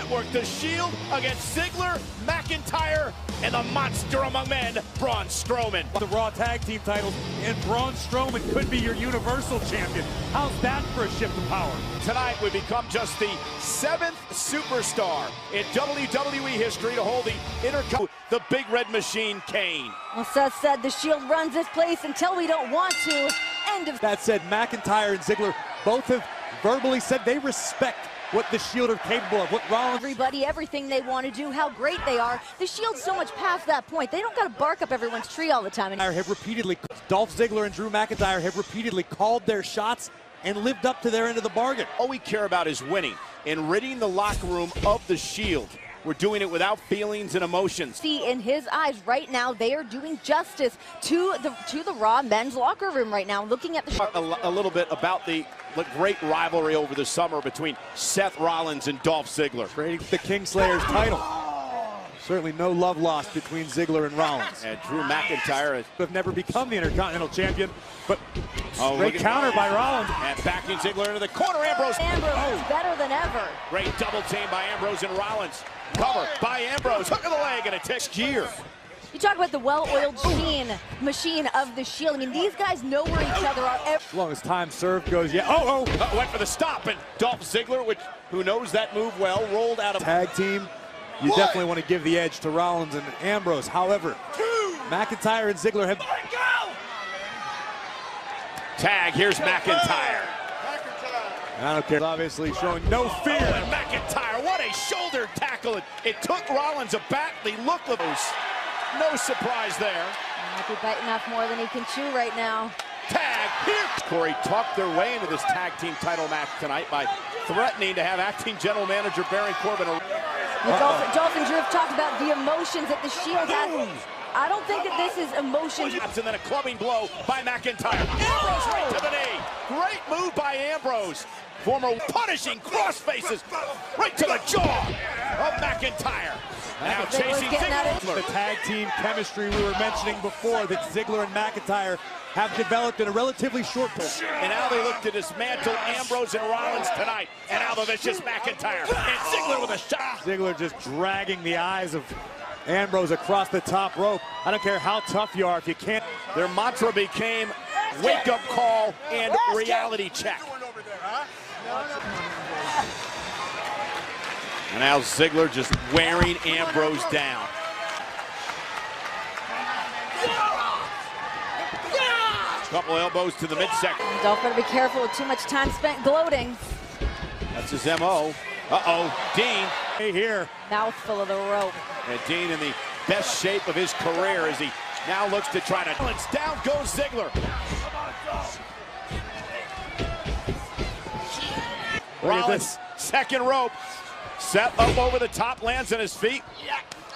Network, the Shield against Ziggler, McIntyre, and the monster among men, Braun Strowman. The Raw Tag Team titles, and Braun Strowman could be your Universal Champion. How's that for a shift of power? Tonight we become just the 7th superstar in WWE history to hold the Intercontinental, the Big Red Machine, Kane. Well, Seth said the Shield runs this place until we don't want to. End of. That said, McIntyre and Ziggler both have verbally said they respect what the Shield are capable of, what Rollins... Everybody, everything they want to do, how great they are. The Shield's so much past that point. They don't got to bark up everyone's tree all the time. And Dolph Ziggler and Drew McIntyre have repeatedly called their shots and lived up to their end of the bargain. All we care about is winning and ridding the locker room of the Shield. We're doing it without feelings and emotions. See, in his eyes right now, they are doing justice to the Raw men's locker room right now. Looking at the a little bit about the great rivalry over the summer between Seth Rollins and Dolph Ziggler. Trading the Kingslayer's title. Certainly no love lost between Ziggler and Rollins. And Drew McIntyre have never become the Intercontinental Champion, but great counter by Rollins. And backing Ziggler into the corner, Ambrose. Is better than ever. Great double team by Ambrose and Rollins. Cover by Ambrose, hook of the leg, and a tick gear. You talk about the well-oiled machine of the Shield. I mean, these guys know where each other are. As long as time served goes, yeah. Went for the stop, and Dolph Ziggler, who knows that move well, rolled out of tag team. You definitely want to give the edge to Rollins and Ambrose. However, McIntyre and Ziggler have... Tag, here's McIntyre. I don't care. Obviously showing no fear. And McIntyre, what a shoulder tackle. It took Rollins aback. The look of those. No surprise there. Might be biting off more than he can chew right now. Tag, here. Corey talked their way into this tag team title match tonight by threatening to have acting general manager Baron Corbin. Dolph and Drew have talked about the emotions that the Shield has. I don't think that this is emotions. And then a clubbing blow by McIntyre. Ambrose right to the knee. Great move by Ambrose. Former punishing cross faces right to the jaw of McIntyre. Now chasing Ziggler. The tag team chemistry we were mentioning before that Ziggler and McIntyre have developed in a relatively short period. And now they look to dismantle Ambrose and Rollins tonight. And now the vicious McIntyre. And Ziggler with a shot. Ziggler just dragging the eyes of Ambrose across the top rope. I don't care how tough you are if you can't. Their mantra became wake-up call and reality check. And now Ziggler just wearing Ambrose down. Couple elbows to the midsection. Dolph better be careful with too much time spent gloating. That's his MO. Uh-oh, Dean. Hey, here. Mouthful of the rope. And Dean in the best shape of his career as he now looks to try to... Down goes Ziggler. Rollins, second rope. Set up over the top, lands on his feet.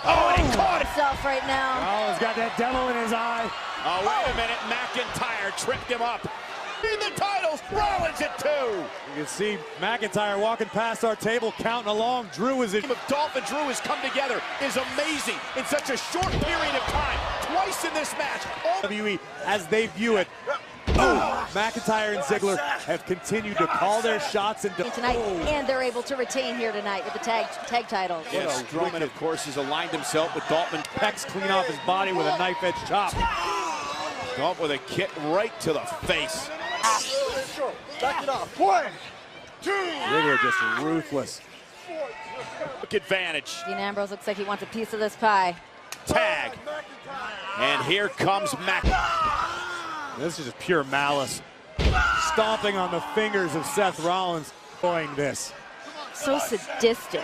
Oh, and he caught himself right now. Rollins got that devil in his eye. Oh, wait a minute. McIntyre tripped him up. In the titles, Rollins at 2. You can see McIntyre walking past our table, counting along. Drew is in. Dolph and Drew has come together is amazing in such a short period of time. Twice in this match. WWE, as they view it. McIntyre and Ziggler have continued to call their shots and tonight, and they're able to retain here tonight with the tag titles. Yes, Strowman, of course, has aligned himself with Dolph and pecs clean off his body with a knife-edge chop. Dolph with a kick right to the face. Back it off. 1, 2. Ziggler just ruthless. Look advantage. Dean Ambrose looks like he wants a piece of this pie. Tag. And here comes McIntyre. This is just pure malice. Stomping on the fingers of Seth Rollins, doing this. So sadistic.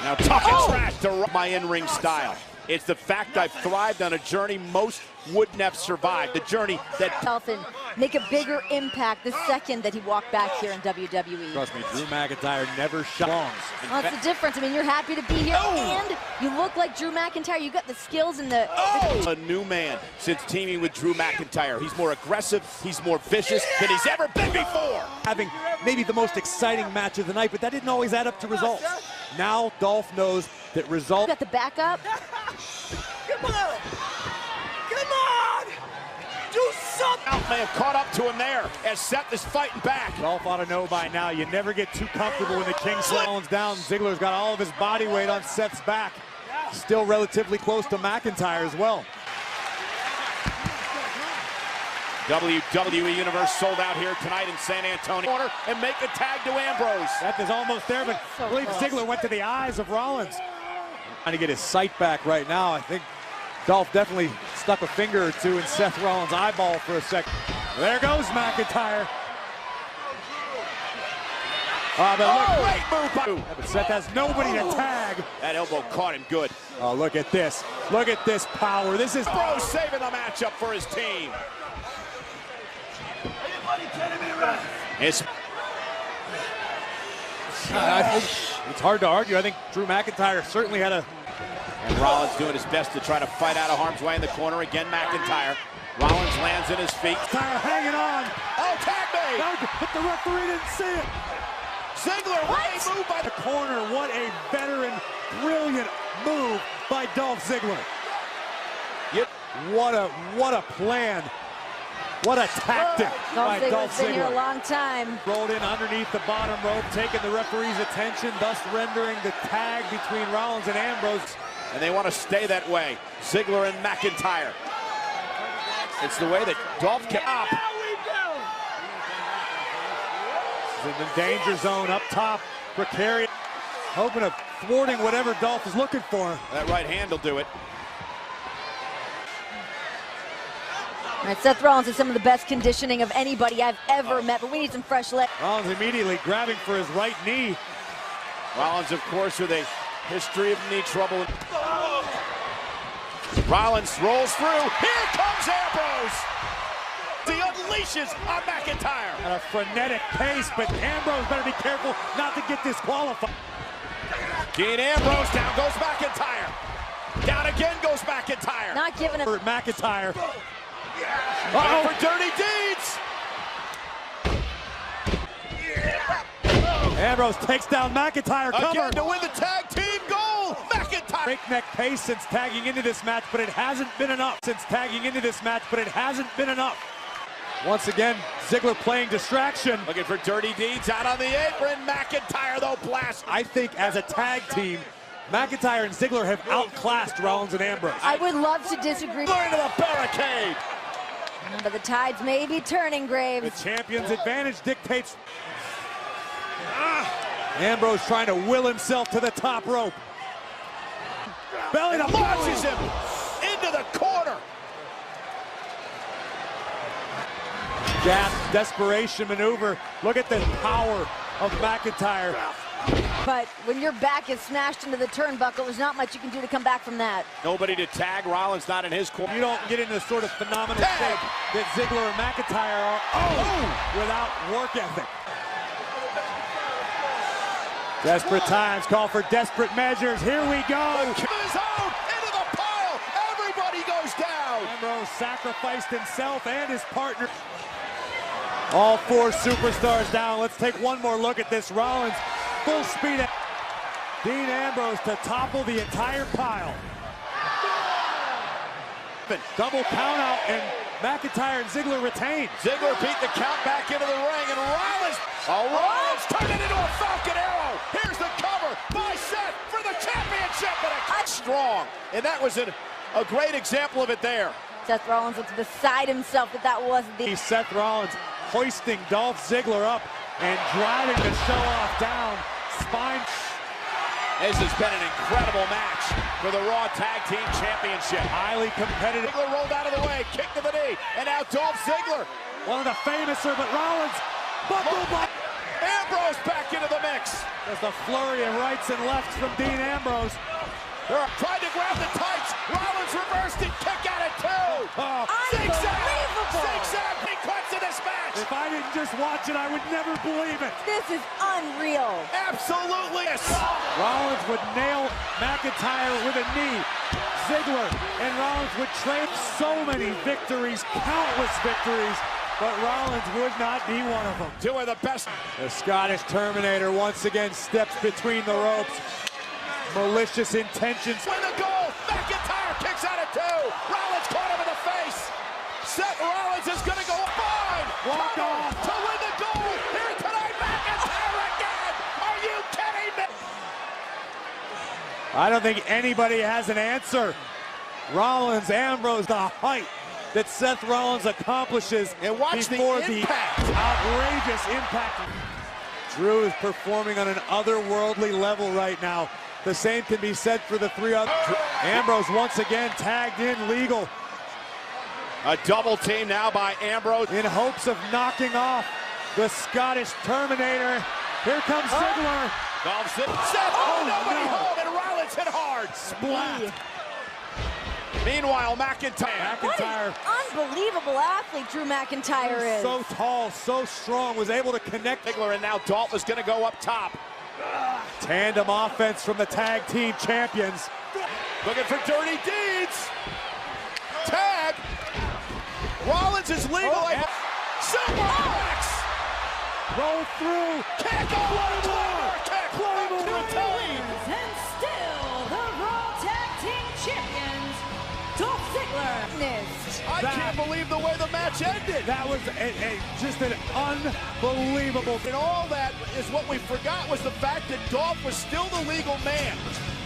Now talking trash to my in-ring style. It's the fact I've thrived on a journey most wouldn't have survived. The journey that... Dolphin make a bigger impact the second that he walked back here in WWE. Trust me, Drew McIntyre never shot. Well, that's the difference. I mean, you're happy to be here, and you look like Drew McIntyre. You got the skills and the... A new man since teaming with Drew McIntyre. He's more aggressive, he's more vicious than he's ever been before. Having maybe the most exciting match of the night, but that didn't always add up to results. Now Dolph knows that results... Got the backup. Come on! Come on! Do something! Out may have caught up to him there as Seth is fighting back. Dolph ought to know by now, you never get too comfortable when the king slams down. Ziggler's got all of his body weight on Seth's back. Still relatively close to McIntyre as well. WWE Universe sold out here tonight in San Antonio. Corner and make a tag to Ambrose. Seth is almost there, but I believe Ziggler went to the eyes of Rollins. Trying to get his sight back right now. I think Dolph definitely stuck a finger or two in Seth Rollins' eyeball for a second. There goes McIntyre. Great move by... Yeah, but Seth has nobody to tag. That elbow caught him good. Oh, look at this. Look at this power. This is... Ambrose saving the matchup for his team. I think it's hard to argue. I think Drew McIntyre certainly had a... And Rollins doing his best to try to fight out of harm's way in the corner. Again, McIntyre. Rollins lands in his feet. McIntyre hanging on. Oh, tag me! But the referee didn't see it. Ziggler, what a move by the corner. What a veteran, brilliant move by Dolph Ziggler. Yep. What a plan. What a tactic by Dolph Ziggler. Been here a long time. Rolled in underneath the bottom rope, taking the referee's attention, thus rendering the tag between Rollins and Ambrose. And they want to stay that way. Ziggler and McIntyre. It's the way that Dolph can up. In the danger zone up top, precarious, hoping of thwarting whatever Dolph is looking for. That right hand will do it. All right, Seth Rollins has some of the best conditioning of anybody I've ever met, but we need some fresh legs. Rollins immediately grabbing for his right knee. Rollins, of course, with a history of knee trouble. Rollins rolls through. Here comes Ambrose. He unleashes on McIntyre. At a frenetic pace, but Ambrose better be careful not to get disqualified. Dean Ambrose, down goes McIntyre. Down again goes McIntyre. Not giving it. McIntyre. For dirty deeds. Ambrose takes down McIntyre. Cover. Again to win the tag team goal. McIntyre. Breakneck pace since tagging into this match, but it hasn't been enough. Once again, Ziggler playing distraction. Looking for dirty deeds out on the apron. McIntyre, though, blast. I think as a tag team, McIntyre and Ziggler have outclassed Rollins and Ambrose. I would love to disagree. Going to the barricade. But the tides may be turning, Graves. The champion's advantage dictates. Ambrose trying to will himself to the top rope. Belly to launches him into the corner. Jab, desperation maneuver. Look at the power of McIntyre. But when your back is smashed into the turnbuckle, there's not much you can do to come back from that. Nobody to tag. Rollins not in his corner. You don't get into the sort of phenomenal state that Ziggler and McIntyre are without work ethic. Desperate times call for desperate measures. Here we go. His own into the pile. Everybody goes down. Ambrose sacrificed himself and his partner. All four superstars down. Let's take one more look at this. Rollins full speed at Dean Ambrose to topple the entire pile. Double count out and McIntyre and Ziggler retain. Ziggler beat the count back into the ring and Rollins. Rollins turned it into a Falcon Arrow. Here's the cover by Seth for the championship. And a cut strong. And that was a great example of it there. Seth Rollins looks beside himself that wasn't the... Seth Rollins hoisting Dolph Ziggler up and driving the show off down. Spine. This has been an incredible match for the Raw Tag Team Championship. Highly competitive. Ziggler rolled out of the way, kick to the knee, and now Dolph Ziggler. One of the famouser, but Rollins. Ambrose back into the mix. There's a flurry of rights and lefts from Dean Ambrose. They're trying to grab the tights. Rollins reversed it, kick out at two. Zigzag sequence in this match. If I didn't just watch it, I would never believe it. This is unreal. Absolutely. Rollins would nail McIntyre with a knee. Ziggler and Rollins would trade so many victories, countless victories, but Rollins would not be one of them. Two of the best. The Scottish Terminator once again steps between the ropes. Malicious intentions. Win the goal. McIntyre kicks out at two. Rollins caught him in the face. Seth Rollins is going to go fine. Walk off to win the gold. Here tonight, McIntyre again. Are you kidding me? I don't think anybody has an answer. Rollins, Ambrose, the height that Seth Rollins accomplishes and watch before the impact. Outrageous impact. Drew is performing on an otherworldly level right now. The same can be said for the three other. Ambrose once again tagged in legal. A double team now by Ambrose. In hopes of knocking off the Scottish Terminator. Here comes Ziggler. Dolph Ziggler. Seth, nobody home, and Rollins hit hard. Splat. Meanwhile, McIntyre. What an unbelievable athlete Drew McIntyre is. So tall, so strong, was able to connect. Ziggler, and now Dolph is going to go up top. Tandem offense from the tag team champions. Looking for dirty deeds. Tag. Rollins is legal. Superplex. Roll through. Kick. Claymore. And still the Raw Tag Team Champions, Dolph Ziggler. I can't believe the way the match ended. That was just an unbelievable. And all that is what we forgot was the fact that Dolph was still the legal man.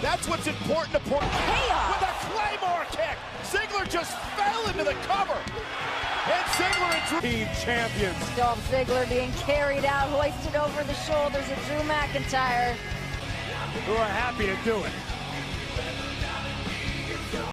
That's what's important to point out. Chaos. With a Claymore kick. Ziggler just fell into the cover. And Ziggler and Drew. Team champions. Dolph Ziggler being carried out, hoisted over the shoulders of Drew McIntyre. Who are happy to do it.